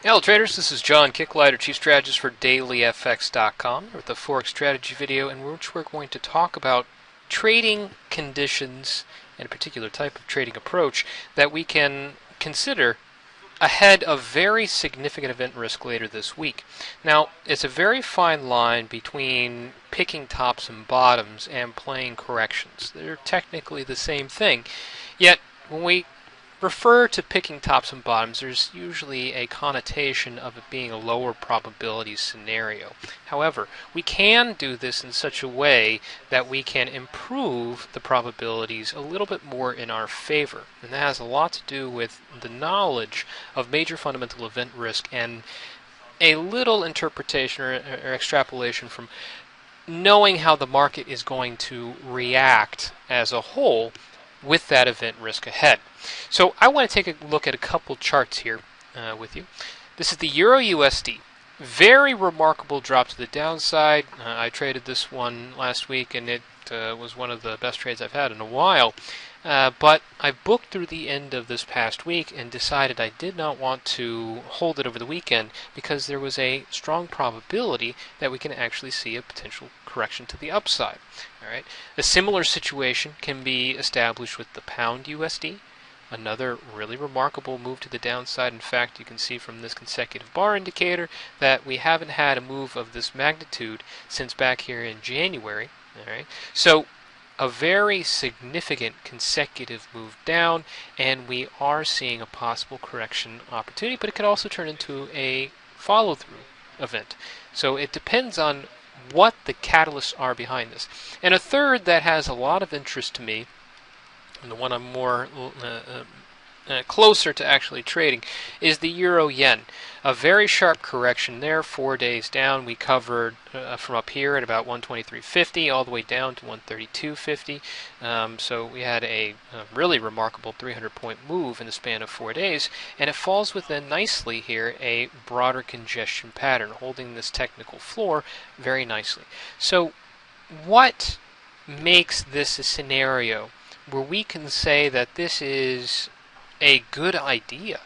Hello traders, this is John Kicklighter, Chief Strategist for DailyFX.com with a Forex strategy video in which we're going to talk about trading conditions and a particular type of trading approach that we can consider ahead of very significant event risk later this week. Now, it's a very fine line between picking tops and bottoms and playing corrections. They're technically the same thing, yet when we refer to picking tops and bottoms, there's usually a connotation of it being a lower probability scenario. However, we can do this in such a way that we can improve the probabilities a little bit more in our favor. And that has a lot to do with the knowledge of major fundamental event risk and a little interpretation or extrapolation from knowing how the market is going to react as a whole with that event risk ahead. So I want to take a look at a couple charts here with you. This is the Euro USD. Very remarkable drop to the downside. I traded this one last week and it was one of the best trades I've had in a while. But I booked through the end of this past week and decided I did not want to hold it over the weekend because there was a strong probability that we can actually see a potential correction to the upside. All right. A similar situation can be established with the pound USD. Another really remarkable move to the downside. In fact, you can see from this consecutive bar indicator that we haven't had a move of this magnitude since back here in January. All right. So a very significant consecutive move down, and we are seeing a possible correction opportunity, but it could also turn into a follow-through event. So it depends on what the catalysts are behind this. And a third that has a lot of interest to me, and the one I'm more closer to actually trading, is the Euro Yen. A very sharp correction there, 4 days down. We covered from up here at about 123.50 all the way down to 132.50. So we had a really remarkable 300-point move in the span of 4 days, and it falls within nicely here a broader congestion pattern, holding this technical floor very nicely. So what makes this a scenario where we can say that this is a good idea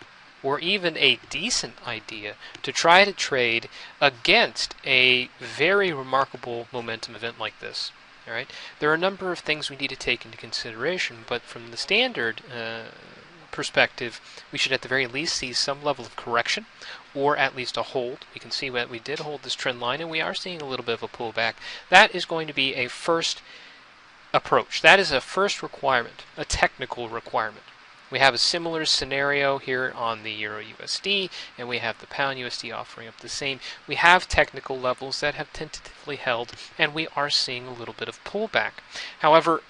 or even a decent idea to try to trade against a very remarkable momentum event like this? All right, there are a number of things we need to take into consideration, but from the standard perspective, we should at the very least see some level of correction or at least a hold. We can see that we did hold this trend line and we are seeing a little bit of a pullback. That is going to be a first approach. That is a first requirement, a technical requirement. We have a similar scenario here on the Euro USD, and we have the Pound USD offering up the same. We have technical levels that have tentatively held, and we are seeing a little bit of pullback. However,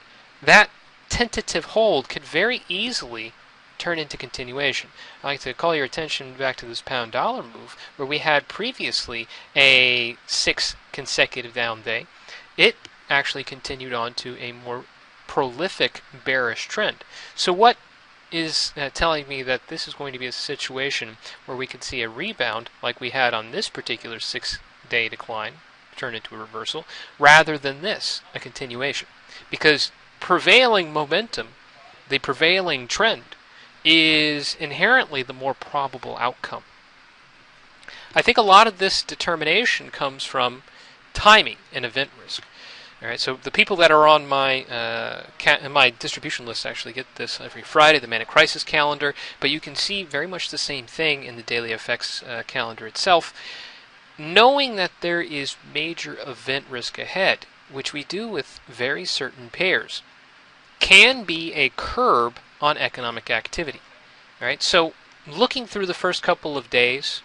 that tentative hold could very easily turn into continuation. I'd like to call your attention back to this pound dollar move, where we had previously a 6 consecutive down day. It actually continued on to a more prolific bearish trend. So what is telling me that this is going to be a situation where we could see a rebound like we had on this particular 6-day decline turn into a reversal, rather than this, a continuation? Because prevailing momentum, the prevailing trend, is inherently the more probable outcome. I think a lot of this determination comes from timing and event risk. All right, so the people that are on my my distribution list actually get this every Friday, the Manic Crisis calendar, but you can see very much the same thing in the Daily FX calendar itself. Knowing that there is major event risk ahead, which we do with very certain pairs, can be a curb on economic activity. All right, so looking through the first couple of days,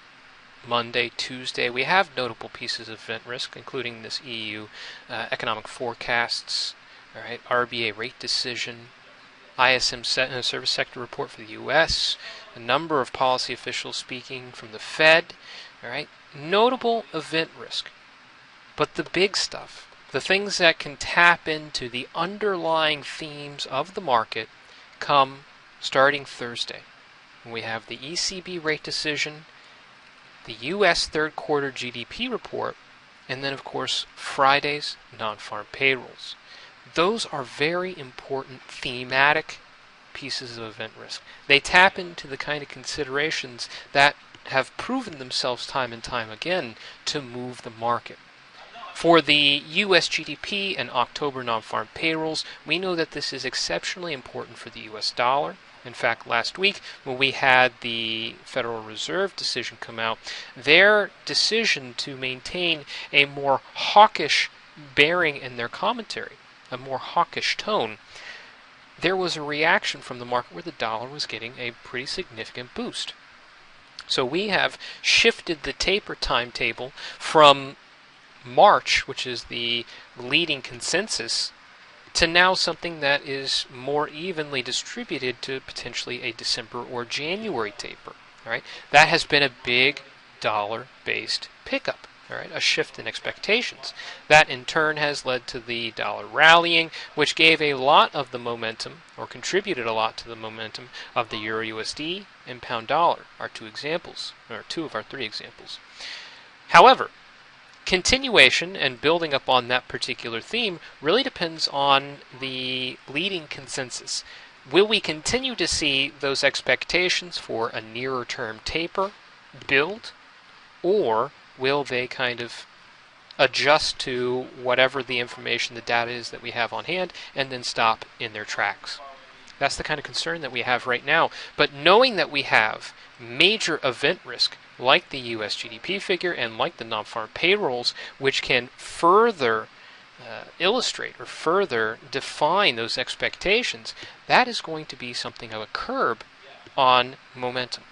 Monday, Tuesday, we have notable pieces of event risk, including this EU economic forecasts, all right, RBA rate decision, ISM service sector report for the U.S., a number of policy officials speaking from the Fed, all right, notable event risk. But the big stuff, the things that can tap into the underlying themes of the market, come starting Thursday, when we have the ECB rate decision, the U.S. third quarter GDP report, and then, of course, Friday's non-farm payrolls. Those are very important thematic pieces of event risk. They tap into the kind of considerations that have proven themselves time and time again to move the market. For the U.S. GDP and October non-farm payrolls, we know that this is exceptionally important for the U.S. dollar. In fact, last week, when we had the Federal Reserve decision come out, their decision to maintain a more hawkish bearing in their commentary, a more hawkish tone, there was a reaction from the market where the dollar was getting a pretty significant boost. So we have shifted the taper timetable from March, which is the leading consensus, to now something that is more evenly distributed to potentially a December or January taper. All right, that has been a big dollar-based pickup. All right, a shift in expectations. That in turn has led to the dollar rallying, which gave a lot of the momentum, or contributed a lot to the momentum of the Euro USD and pound dollar, our two examples, or two of our three examples. However, continuation and building up on that particular theme really depends on the leading consensus. Will we continue to see those expectations for a nearer term taper build, or will they kind of adjust to whatever the information, the data is that we have on hand, and then stop in their tracks? That's the kind of concern that we have right now. But knowing that we have major event risk, like the U.S. GDP figure and like the non-farm payrolls, which can further illustrate or further define those expectations, that is going to be something of a curb on momentum.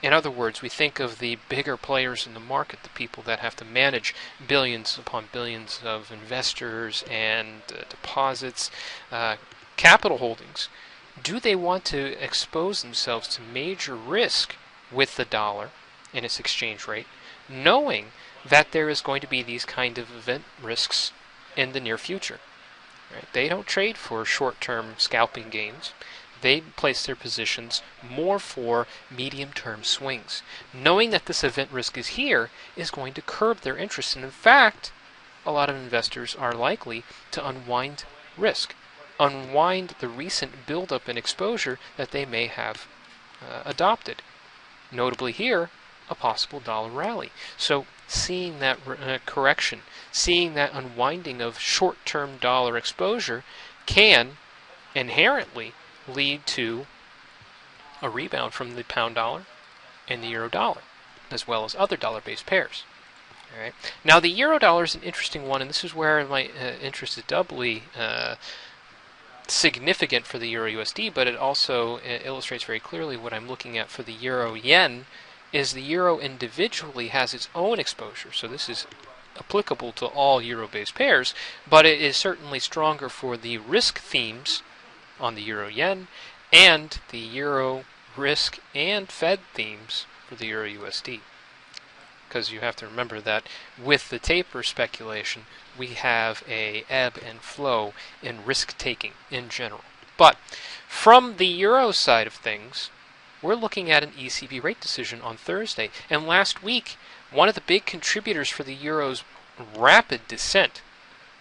In other words, we think of the bigger players in the market, the people that have to manage billions upon billions of investors and deposits, capital holdings. Do they want to expose themselves to major risk with the dollar and its exchange rate, knowing that there is going to be these kind of event risks in the near future? Right? They don't trade for short-term scalping gains. They place their positions more for medium-term swings. Knowing that this event risk is here is going to curb their interest. And in fact, a lot of investors are likely to unwind risk, unwind the recent buildup in exposure that they may have adopted. Notably here, a possible dollar rally. So seeing that correction, seeing that unwinding of short-term dollar exposure can inherently lead to a rebound from the pound dollar and the euro dollar, as well as other dollar-based pairs. All right. Now the euro dollar is an interesting one, and this is where my interest is doubly significant for the euro USD, but it also illustrates very clearly what I'm looking at for the euro yen. Is the euro individually has its own exposure, so this is applicable to all euro-based pairs, but it is certainly stronger for the risk themes on the euro yen and the euro risk and Fed themes for the euro USD. Because you have to remember that with the taper speculation, we have a ebb and flow in risk-taking in general. But from the euro side of things, we're looking at an ECB rate decision on Thursday. And last week, one of the big contributors for the euro's rapid descent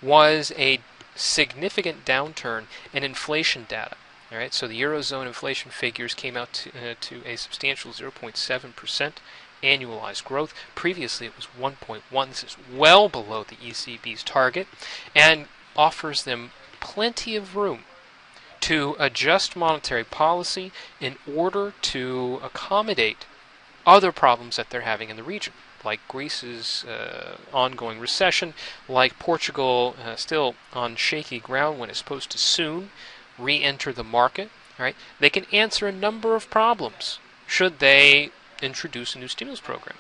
was a significant downturn in inflation data. All right, so the Eurozone inflation figures came out to a substantial 0.7% annualized growth. Previously it was 1.1. This is well below the ECB's target and offers them plenty of room to adjust monetary policy in order to accommodate other problems that they're having in the region, like Greece's ongoing recession, like Portugal still on shaky ground when it's supposed to soon re-enter the market. Right? They can answer a number of problems should they introduce a new stimulus program.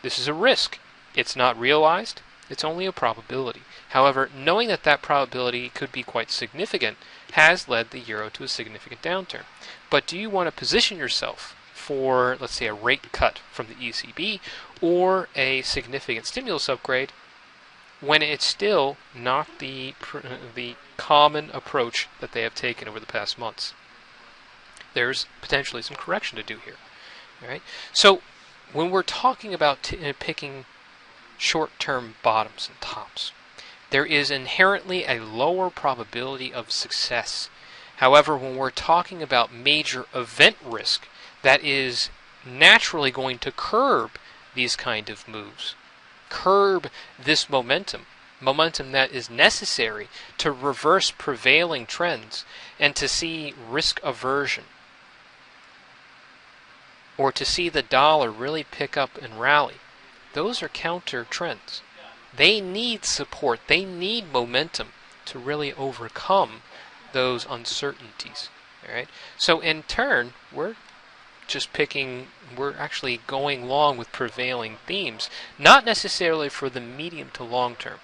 This is a risk. It's not realized. It's only a probability. However, knowing that that probability could be quite significant has led the euro to a significant downturn. But do you want to position yourself for, let's say, a rate cut from the ECB or a significant stimulus upgrade when it's still not the common approach that they have taken over the past months? There's potentially some correction to do here. All right? So when we're talking about picking short-term bottoms and tops, there is inherently a lower probability of success. However, when we're talking about major event risk that is naturally going to curb these kind of moves, curb this momentum that is necessary to reverse prevailing trends and to see risk aversion, or to see the dollar really pick up and rally. Those are counter trends. They need support. They need momentum to really overcome those uncertainties. All right. So in turn, we're actually going along with prevailing themes, not necessarily for the medium to long term.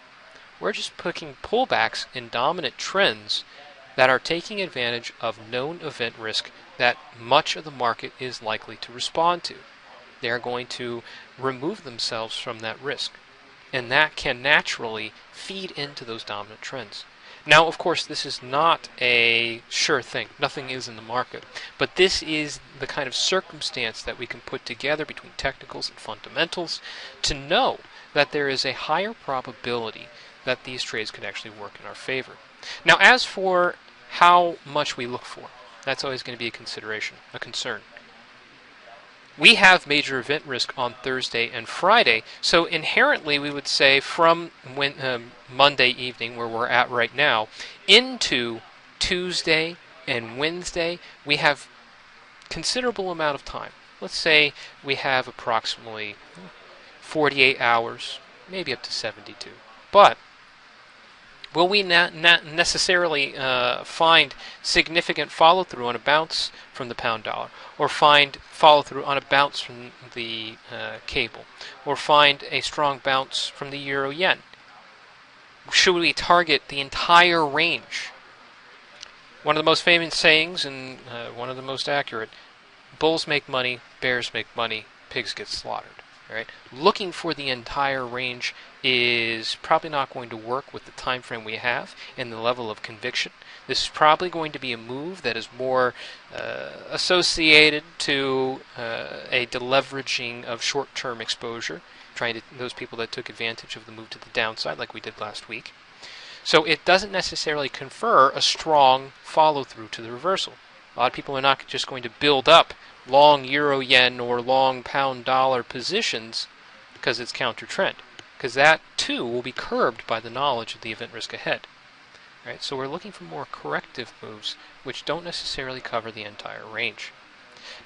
We're just picking pullbacks in dominant trends that are taking advantage of known event risk that much of the market is likely to respond to. They are going to remove themselves from that risk, and that can naturally feed into those dominant trends. Now, of course, this is not a sure thing. Nothing is in the market. But this is the kind of circumstance that we can put together between technicals and fundamentals to know that there is a higher probability that these trades could actually work in our favor. Now, as for how much we look for, that's always going to be a consideration, a concern. We have major event risk on Thursday and Friday, so inherently we would say from Monday evening, where we're at right now, into Tuesday and Wednesday, we have considerable amount of time. Let's say we have approximately 48 hours, maybe up to 72. But will we not necessarily find significant follow-through on a bounce from the pound dollar, or find follow-through on a bounce from the cable, or find a strong bounce from the euro yen? Should we target the entire range? One of the most famous sayings, and one of the most accurate: bulls make money, bears make money, pigs get slaughtered. Right? Looking for the entire range is probably not going to work with the time frame we have and the level of conviction. This is probably going to be a move that is more associated to a deleveraging of short-term exposure, those people that took advantage of the move to the downside like we did last week. So it doesn't necessarily confer a strong follow-through to the reversal. A lot of people are not just going to build up long euro yen or long pound dollar positions because it's counter trend, because that too will be curbed by the knowledge of the event risk ahead. Right? So we're looking for more corrective moves which don't necessarily cover the entire range.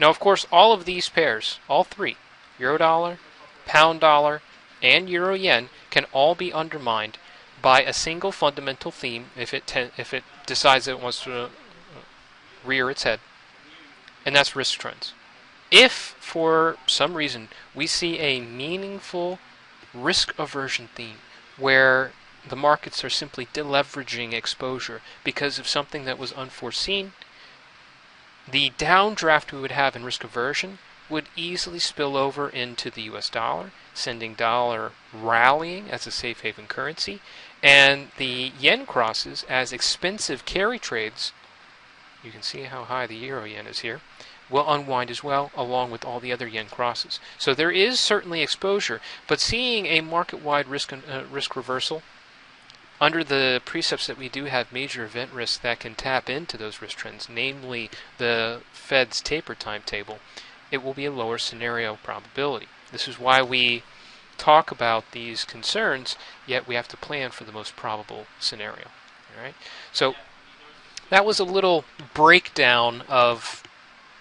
Now, of course, all of these pairs, all three, euro dollar, pound dollar, and euro yen, can all be undermined by a single fundamental theme if it decides it wants to rear its head, and that's risk trends. If, for some reason, we see a meaningful risk aversion theme where the markets are simply deleveraging exposure because of something that was unforeseen, the downdraft we would have in risk aversion would easily spill over into the US dollar, sending dollar rallying as a safe haven currency, and the yen crosses as expensive carry trades. You can see how high the euro yen is here, will unwind as well, along with all the other yen crosses. So there is certainly exposure, but seeing a market-wide risk reversal under the precepts that we do have major event risks that can tap into those risk trends, namely the Fed's taper timetable, it will be a lower scenario probability. This is why we talk about these concerns, yet we have to plan for the most probable scenario. All right? So that was a little breakdown of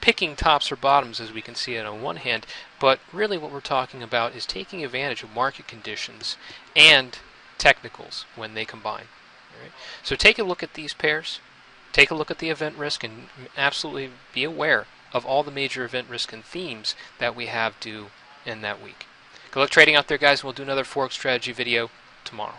picking tops or bottoms, as we can see it on one hand, but really what we're talking about is taking advantage of market conditions and technicals when they combine. All right? So take a look at these pairs, take a look at the event risk, and absolutely be aware of all the major event risk and themes that we have due in that week. Good luck trading out there, guys. We'll do another Forex strategy video tomorrow.